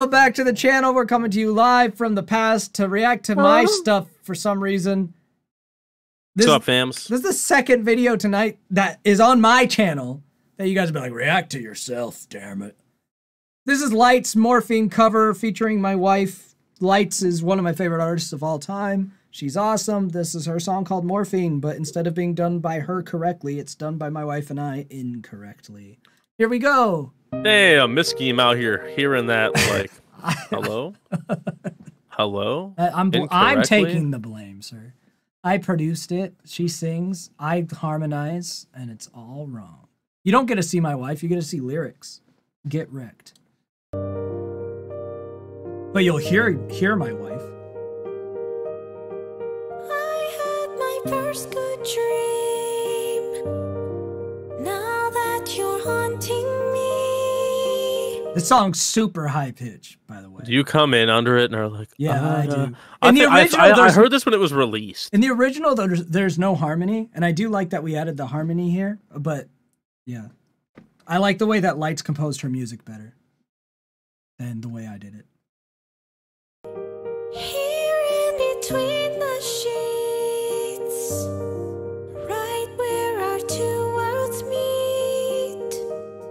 Welcome back to the channel. We're coming to you live from the past to react to my stuff for some reason. What's up, fams? This is the second video tonight that is on my channel that you guys will be like, react to yourself, damn it. This is Lights' Morphine cover featuring my wife. Lights is one of my favorite artists of all time. She's awesome. This is her song called Morphine, but instead of being done by her correctly, it's done by my wife and I incorrectly. Here we go. Damn, Miss Skeem out here hearing that like, hello? Hello? I'm taking the blame, sir. I produced it. She sings. I harmonize, and it's all wrong. You don't get to see my wife. You get to see lyrics. Get wrecked. But you'll hear my wife. I had my first good dream. Now that you're haunting me. This song's super high pitch, by the way. Do you come in under it and are like, yeah, I do. I heard this when it was released. In the original, there's no harmony, and I do like that we added the harmony here, but yeah. I like the way that Lights composed her music better than the way I did it. Here in between the sheets, right where our two worlds meet.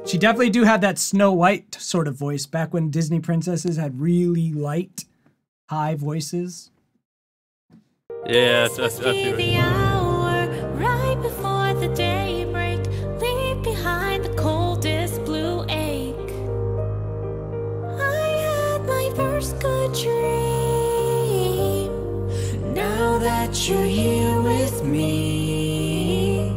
She definitely do have that Snow White sort of voice back when Disney princesses had really light, high voices. Yeah, that's the hour right before the daybreak. Leave behind the coldest blue ache. I had my first good dream. Now that you're here with me.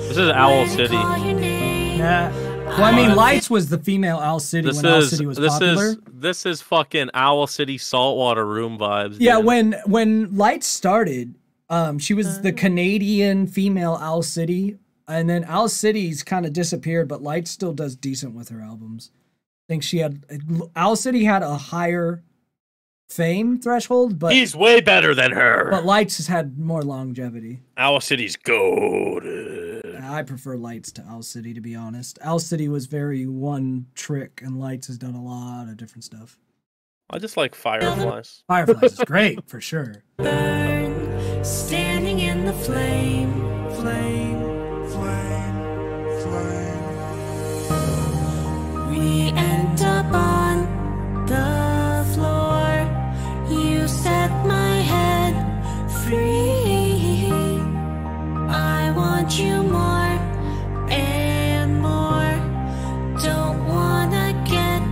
This is Owl City. Yeah. Well, I mean, Lights was the female Owl City when Owl City was popular. This is fucking Owl City saltwater room vibes. Yeah, dude. when Lights started, she was the Canadian female Owl City, and then Owl City's kind of disappeared, but Lights still does decent with her albums. I think Owl City had a higher fame threshold, but he's way better than her. But Lights has had more longevity. Owl City's gold. I prefer Lights to Owl City, to be honest. Owl City was very one trick, and Lights has done a lot of different stuff. I just like Fireflies. Fireflies is great, for sure. Burn, standing in the flame, flame, flame, flame. We end up on the floor. You set my head free. I want you more and more. Don't wanna get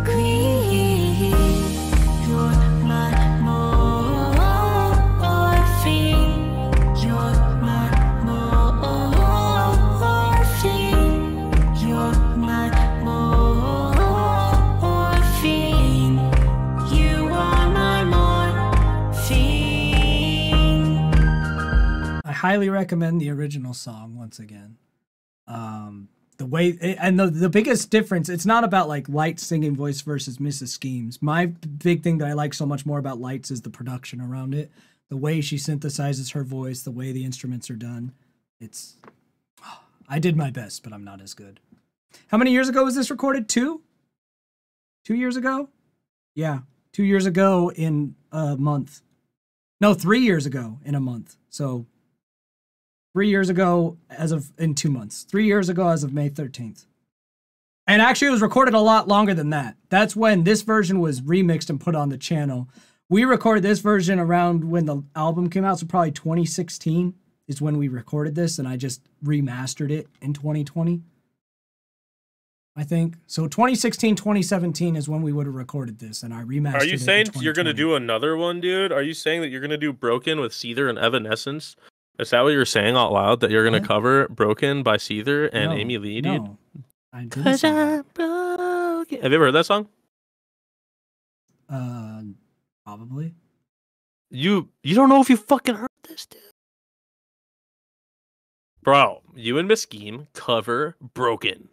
greedy. You're my morphine. You're my morphine. You're my morphine. You are my morphine. I highly recommend the original song once again. The way and the biggest difference, it's not about like Lights singing voice versus Mrs. Skeem's. My big thing that I like so much more about Lights is the production around it, the way she synthesizes her voice, the way the instruments are done. I did my best, but I'm not as good. How many years ago was this recorded? 2 years ago? Yeah, 2 years ago in a month. No, 3 years ago in a month. So 3 years ago in 2 months. 3 years ago as of May 13th. And actually it was recorded a lot longer than that. That's when this version was remixed and put on the channel. We recorded this version around when the album came out, so probably 2016 is when we recorded this, and I just remastered it in 2020. I think. So 2016, 2017 is when we would have recorded this, and I remastered it. Are you saying you're going to do another one, dude? Are you saying that you're going to do Broken with Seether and Evanescence? Is that what you're saying out loud? That you're going to cover Broken by Seether and Amy Lee, dude? No, I didn't say that. Have you ever heard that song? Probably. You don't know if you fucking heard this, dude. Bro, you and Miss Skeem cover Broken.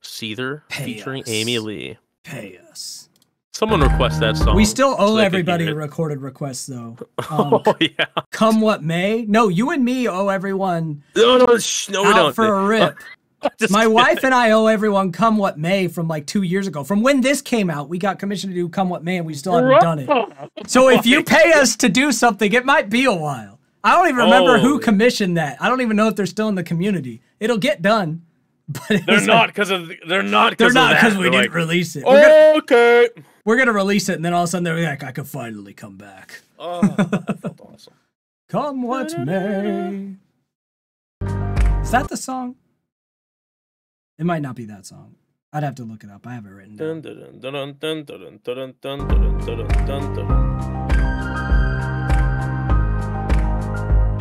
Seether featuring Amy Lee. Pay us. Someone request that song. We still owe everybody recorded requests, though. Oh, yeah. Come what may. No, you and me owe everyone no, we don't. for a rip. My wife and I owe everyone Come What May from like 2 years ago. From when this came out, we got commissioned to do Come What May and we still haven't done it. So if you pay us to do something, it might be a while. I don't even remember who commissioned that. I don't even know if they're still in the community. It'll get done. But they're not because we didn't release it. Okay. We're gonna release it and then all of a sudden they're like, I could finally come back. Oh, that felt awesome. Come what may. Is that the song? It might not be that song. I'd have to look it up. I have it written down.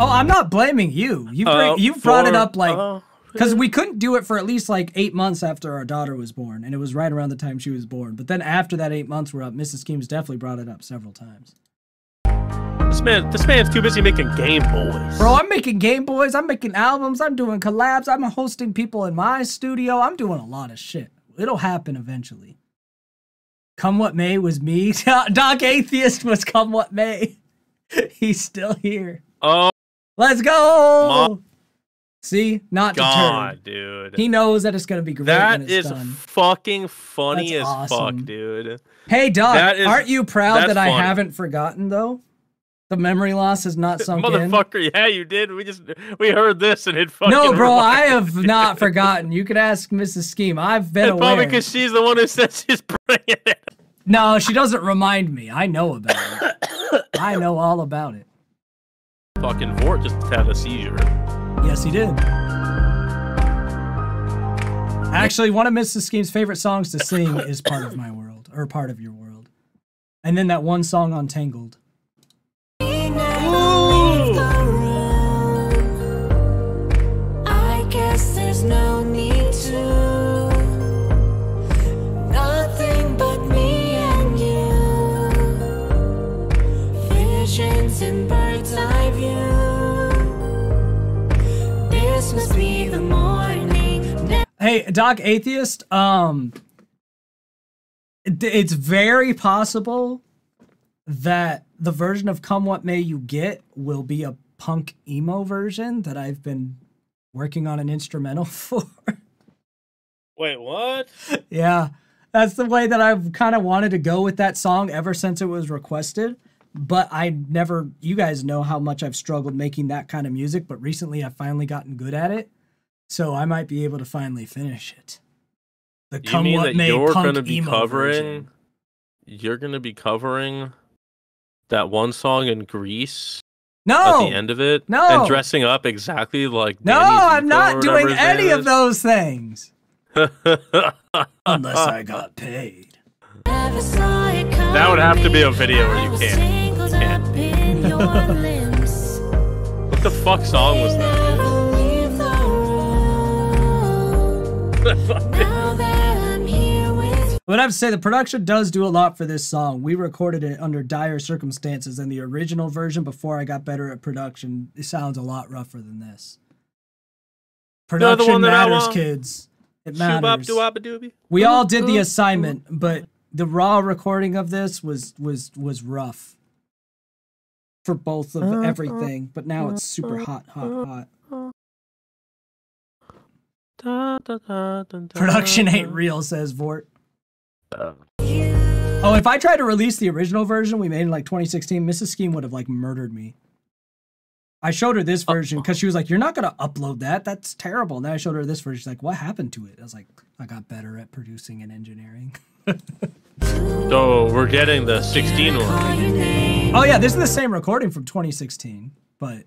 Oh, I'm not blaming you. You brought it up like because we couldn't do it for at least like 8 months after our daughter was born, and it was right around the time she was born. But then after that 8 months were up, Mrs. Skeem's definitely brought it up several times. This man's too busy making Game Boys. Bro, I'm making Game Boys. I'm making albums. I'm doing collabs. I'm hosting people in my studio. I'm doing a lot of shit. It'll happen eventually. Come What May was me. Doc Atheist was Come What May. He's still here. Oh. Let's go. See? Not God, deterred. dude. He knows that it's going to be great when it's done. That is fucking funny That's as awesome. fuck, dude. Hey, Doc, aren't you proud that I funny. haven't forgotten, though? The memory loss has not sunk in. Motherfucker, yeah, you did. We heard this and it fucking. No, bro, I have not forgotten. You could ask Mrs. Skeem. I've been aware. Probably because she's the one who says she's bringing it. No, she doesn't remind me. I know about it. I know all about it. Fucking Vort just had a seizure. Yes, he did. Actually, one of Mrs. Skeem's favorite songs to sing is Part of My World, or Part of Your World. And then that one song on Tangled. I guess there's no need to. Nothing but me and you. Visions in bird's eye view. This must be the morning. Hey, Doc Atheist, it's very possible that the version of Come What May you get will be a punk emo version that I've been working on an instrumental for. Wait, what? Yeah, that's the way that I've kind of wanted to go with that song ever since it was requested. But you guys know how much I've struggled making that kind of music, but recently I've finally gotten good at it. So I might be able to finally finish it. The Come What May punk emo version. You're going to be covering that one song in Greece at the end of it? No. And dressing up exactly like No, I'm not doing any of those things. Unless I got paid. That would have to be a video where you can't. What the fuck song was that? But I have to say, the production does do a lot for this song. We recorded it under dire circumstances, and the original version, before I got better at production, it sounds a lot rougher than this. Production matters, kids. It matters. We all did the assignment, but the raw recording of this was rough for both of everything. But now it's super hot. Production ain't real, says Vort. Oh, if I tried to release the original version we made in like 2016, Mrs. Skeem would have like murdered me. I showed her this version because she was like, "You're not gonna upload that. That's terrible." And then I showed her this version. She's like, "What happened to it?" I was like, "I got better at producing and engineering." So we're getting the 16 one. Oh yeah, this is the same recording from 2016, but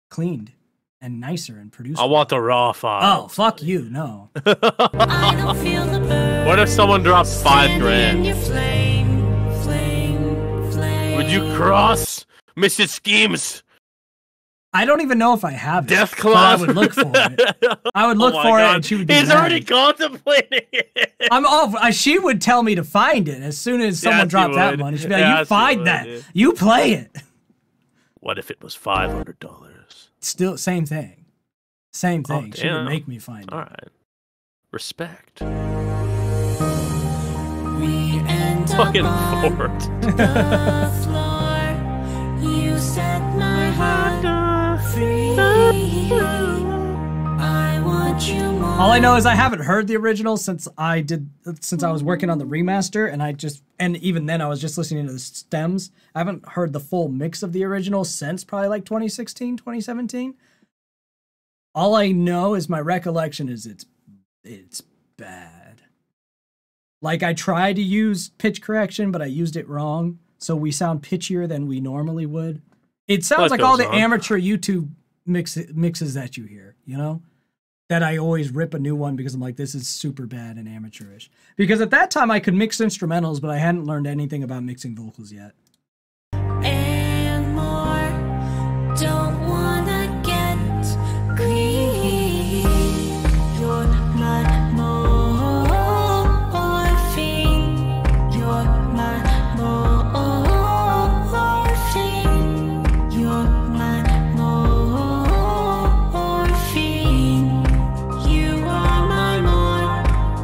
cleaned and nicer and produced. I want the raw file. Oh, fuck you, no. I don't feel the burn. What if someone drops $5,000? Would you cross Mrs. Skeem's? I don't even know if I have it. Death clause. I would look for it. I would look for it, and she would be He's mad. already contemplating it. She would tell me to find it as soon as someone dropped that money. She'd be like, "You find that. Dude. You play it." What if it was $500? Still, same thing. Same thing. She would make me find it. All right. Respect. Fucking Ford. You set my heart free. I want you more. All I know is I haven't heard the original since I was working on the remaster, and even then I was just listening to the stems. I haven't heard the full mix of the original since probably like 2016, 2017. All I know is my recollection is it's bad. Like, I tried to use pitch correction, but I used it wrong, so we sound pitchier than we normally would. It sounds like all the amateur YouTube mixes that you hear, you know? That I always rip a new one because I'm like, this is super bad and amateurish. Because at that time I could mix instrumentals, but I hadn't learned anything about mixing vocals yet. And more, don't wanna get greedy. You're my morphine. You're my morphine. You're my morphine. You are my morphine.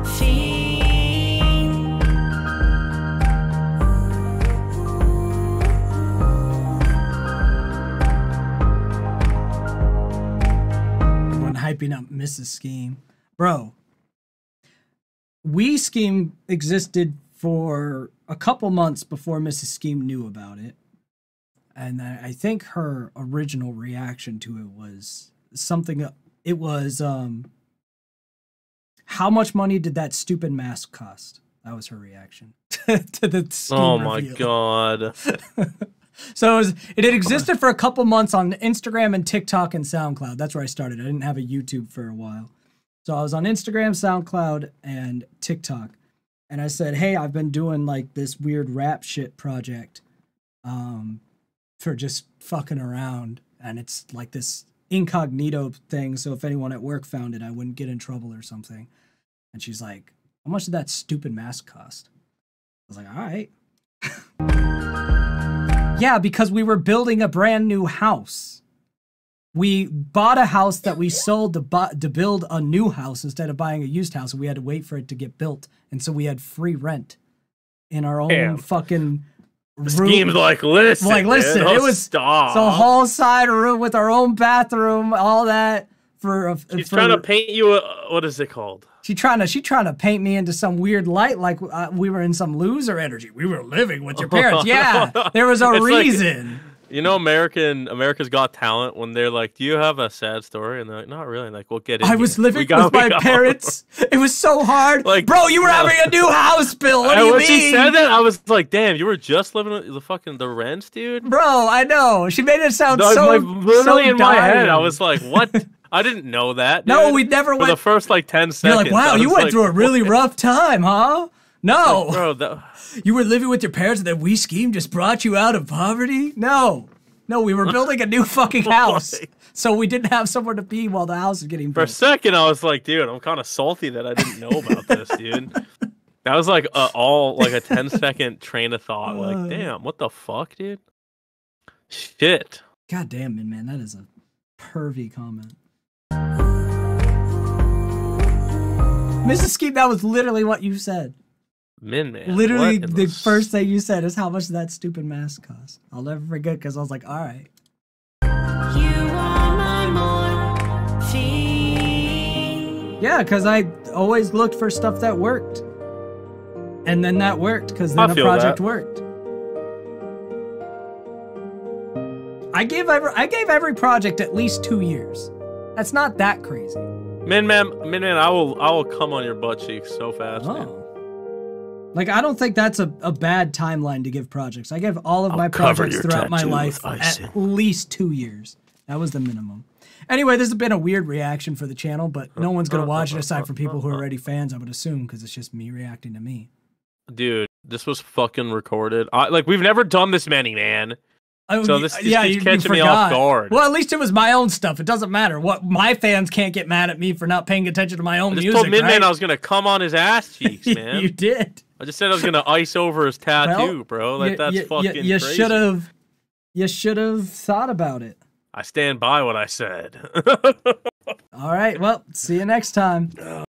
Everyone hyping up Mrs. Skeem. Bro, we Skeem existed for a couple months before Mrs. Skeem knew about it. And I think her original reaction to it was something, it was, how much money did that stupid mask cost? That was her reaction to the Skeem Oh my reveal. god. So it had existed for a couple months on Instagram and TikTok and SoundCloud. That's where I started. I didn't have a YouTube for a while. So I was on Instagram, SoundCloud, and TikTok. And I said, hey, I've been doing like this weird rap shit project for just fucking around. And it's like this incognito thing. So if anyone at work found it, I wouldn't get in trouble or something. And she's like, how much did that stupid mask cost? I was like, all right. Yeah, because we were building a brand new house. We bought a house that we sold to build a new house instead of buying a used house, and we had to wait for it to get built. And so we had free rent in our own fucking room. Skeem's like, listen, Like, listen, man, it was stop. so a whole side room with our own bathroom, all that for a. She's trying to paint you a, what is it called? She trying to paint me into some weird light, like we were in some loser energy. We were living with your parents. Yeah, there was a reason. Like, you know, America's Got Talent, when they're like, do you have a sad story? And they're like, not really. Like, we'll get in. I was living with my parents. It was so hard. Like, bro, you were having a new house bill. What do you mean? When she said that, I was like, damn, you were just living with the rents, dude? Bro, I know. She made it sound No, so like, literally so in my head, dire. I was like, what? I didn't know that, dude. No, we never For went. the first, like, 10 seconds. You're like, wow, you went like, through a really rough time, huh? No. Like, bro, that... You were living with your parents and then we Skeem just brought you out of poverty? No. No, we were building a new fucking house. So we didn't have somewhere to be while the house was getting For a built. second, I was like, dude, I'm kind of salty that I didn't know about this, dude. That was like all like a 10-second train of thought. Like, damn, what the fuck, dude? Shit. God damn it, man. That is a pervy comment. Mrs. Skeem, that was literally what you said. Man. Literally, what in the first thing you said is how much that stupid mask cost. I'll never forget because I was like, all right. You are my morphine. Yeah, because I always looked for stuff that worked. And then that worked because then I a feel project that. worked. I gave every project at least 2 years. That's not that crazy. Man, I will come on your butt cheeks so fast, man. Oh. Like, I don't think that's a bad timeline to give projects. I give all of my cover projects your throughout my tattoo life with at icing. least 2 years. That was the minimum. Anyway, this has been a weird reaction for the channel, but no one's going to watch it aside from people who are already fans, I would assume, because it's just me reacting to me. Dude, this was fucking recorded. We've never done this many, man. So this keeps catching me off guard. Well, at least it was my own stuff. It doesn't matter. What my fans can't get mad at me for not paying attention to my own I just music. told Min right? I was gonna come on his ass cheeks, man. You did. I just said I was gonna ice over his tattoo, Well, bro. Like that's fucking you crazy. You should have thought about it. I stand by what I said. All right. Well, see you next time.